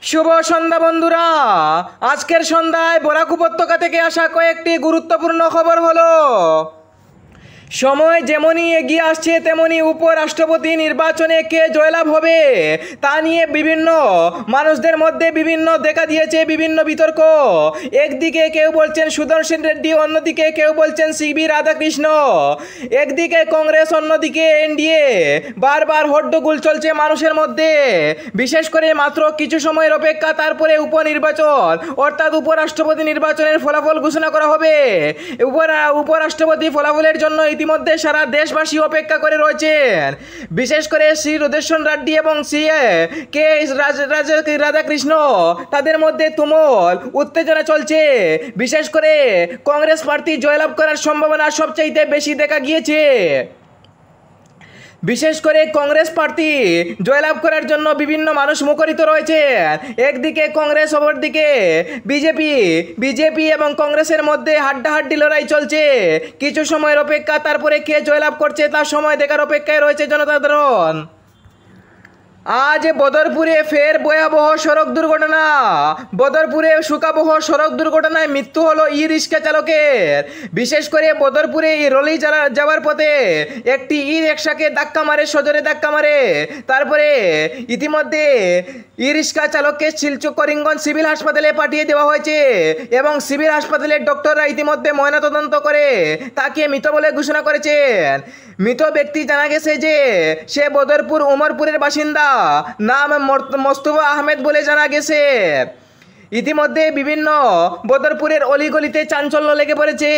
শুভ সন্ধ্যা বন্ধুরা। আজকের সন্ধ্যায় বরাক উপত্যকা থেকে আসা কয়েকটি গুরুত্বপূর্ণ খবর হলো, সময় যেমনই এগিয়ে আসছে তেমনি উপরাষ্ট্রপতি নির্বাচনে কে জয়লাভ হবে তা নিয়ে বিভিন্ন মানুষদের মধ্যে বিভিন্ন দেখা দিয়েছে বিভিন্ন বিতর্ক। একদিকে কেউ বলছেন সুদর্শন রেড্ডি, অন্যদিকে কেউ বলছেন সিবি রাধাকৃষ্ণ। একদিকে কংগ্রেস, অন্যদিকে এনডিএ। বারবার হট্টগোল চলছে মানুষের মধ্যে। বিশেষ করে মাত্র কিছু সময়ের অপেক্ষা, তারপরে উপনির্বাচন অর্থাৎ উপরাষ্ট্রপতি নির্বাচনের ফলাফল ঘোষণা করা হবে। উপরাষ্ট্রপতি ফলাফলের জন্য ইতিমধ্যে সারা দেশবাসী অপেক্ষা করে রয়েছেন। বিশেষ করে শ্রী সুদর্শন রেড্ডি এবং শ্রী কে রাধাকৃষ্ণ, তাদের মধ্যে তুমুল উত্তেজনা চলছে। বিশেষ করে কংগ্রেস প্রার্থী জয়লাভ করার সম্ভাবনা সবচাইতে বেশি দেখা গিয়েছে। বিশেষ করে কংগ্রেস প্রার্থী জয়লাভ করার জন্য বিভিন্ন মানুষ মুখরিত রয়েছে। একদিকে কংগ্রেস, অপরদিকে বিজেপি এবং কংগ্রেসের মধ্যে হাড্ডাহাড্ডি লড়াই চলছে। কিছু সময়ের অপেক্ষা, তারপরে কে জয়লাভ করছে তার সময় দেখার অপেক্ষায় রয়েছে জনসাধারণ। আজ বদরপুরে ফের ভয়াবহ সড়ক দুর্ঘটনা। বদরপুরে শোকাবহ সড়ক দুর্ঘটনায় মৃত্যু হলো ই রিক্সা চালকের। বিশেষ করে বদরপুরে রলি যাওয়ার পথে একটি ই রিক্সাকে ধাক্কা মারে, সজোরে ধাক্কা মারে। তারপরে ইতিমধ্যে ই রিক্সা চালককে করিমগঞ্জ সিভিল হাসপাতালে পাঠিয়ে দেওয়া হয়েছে এবং সিভিল হাসপাতালের ডক্টররা ইতিমধ্যে ময়নাতদন্ত করে তাকে মৃত বলে ঘোষণা করেছেন। মৃত ব্যক্তি জানা গেছে যে সে বদরপুর উমরপুরের বাসিন্দা, নাম মোস্তফা আহমেদ বলে জানা গেছে। ইতিমধ্যে বিভিন্ন বদরপুরের অলিগলিতে চাঞ্চল্য লেগে পড়েছে।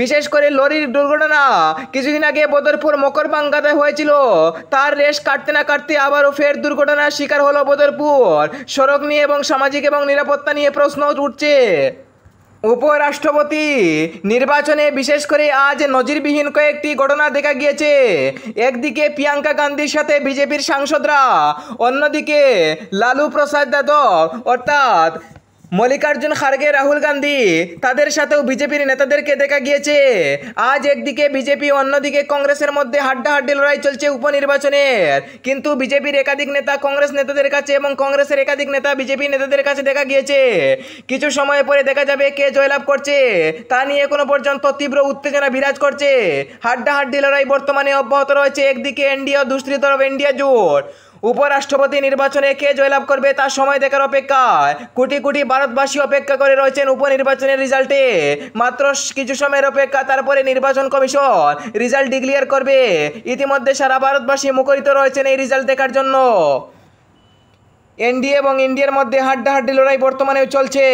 বিশেষ করে লরির দুর্ঘটনা কিছুদিন আগে বদরপুর মকরবাঙ্গাতে হয়েছিল, তার রেশ কাটতে না কাটতে আবারও ফের দুর্ঘটনার শিকার হলো বদরপুর। সড়ক নিয়ে এবং সামাজিক এবং নিরাপত্তা নিয়ে প্রশ্ন উঠছে। উপরাষ্ট্রপতি নির্বাচনে বিশেষ করে আজ নজিরবিহীন কয়েকটি ঘটনা দেখা গিয়েছে। একদিকে প্রিয়াঙ্কা গান্ধীর সাথে বিজেপির সাংসদরা, অন্যদিকে লালু প্রসাদ যাদব অর্থাৎ মল্লিকার্জুন খার্গে, রাহুল গান্ধী, তাদের সাথেও বিজেপির নেতাদেরকে দেখা গিয়েছে। আজ একদিকে বিজেপি, অন্যদিকে কংগ্রেসের মধ্যে হাড্ডাহাড্ডি লড়াই চলছে উপনির্বাচনের। কিন্তু বিজেপির একাধিক নেতা কংগ্রেস নেতাদের কাছে এবং কংগ্রেসের একাধিক নেতা বিজেপি নেতাদের কাছে দেখা গিয়েছে। কিছু সময় পরে দেখা যাবে কে জয়লাভ করছে তা নিয়ে এখনো পর্যন্ত তীব্র উত্তেজনা বিরাজ করছে। হাড্ডাহাড্ডি লড়াই বর্তমানে অব্যাহত রয়েছে। একদিকে এনডিএ ও দুসরি তরফ এনডিএ জোট। উপরাষ্ট্রপতি নির্বাচনে কে জয়লাভ করবে তার সময় দেখার অপেক্ষায় কোটি কোটি ভারতবাসী অপেক্ষা করে রয়েছেন উপনির্বাচনের রেজাল্টে। মাত্র কিছু সময়ের অপেক্ষা, তারপরে নির্বাচন কমিশন রেজাল্ট ডিক্লেয়ার করবে। ইতিমধ্যে সারা ভারতবাসী মুখরিত রয়েছেন এই রেজাল্ট দেখার জন্য। এনডিএ এবং ইন্ডিয়ার মধ্যে হাড্ডাহাড্ডি লড়াই বর্তমানেও চলছে।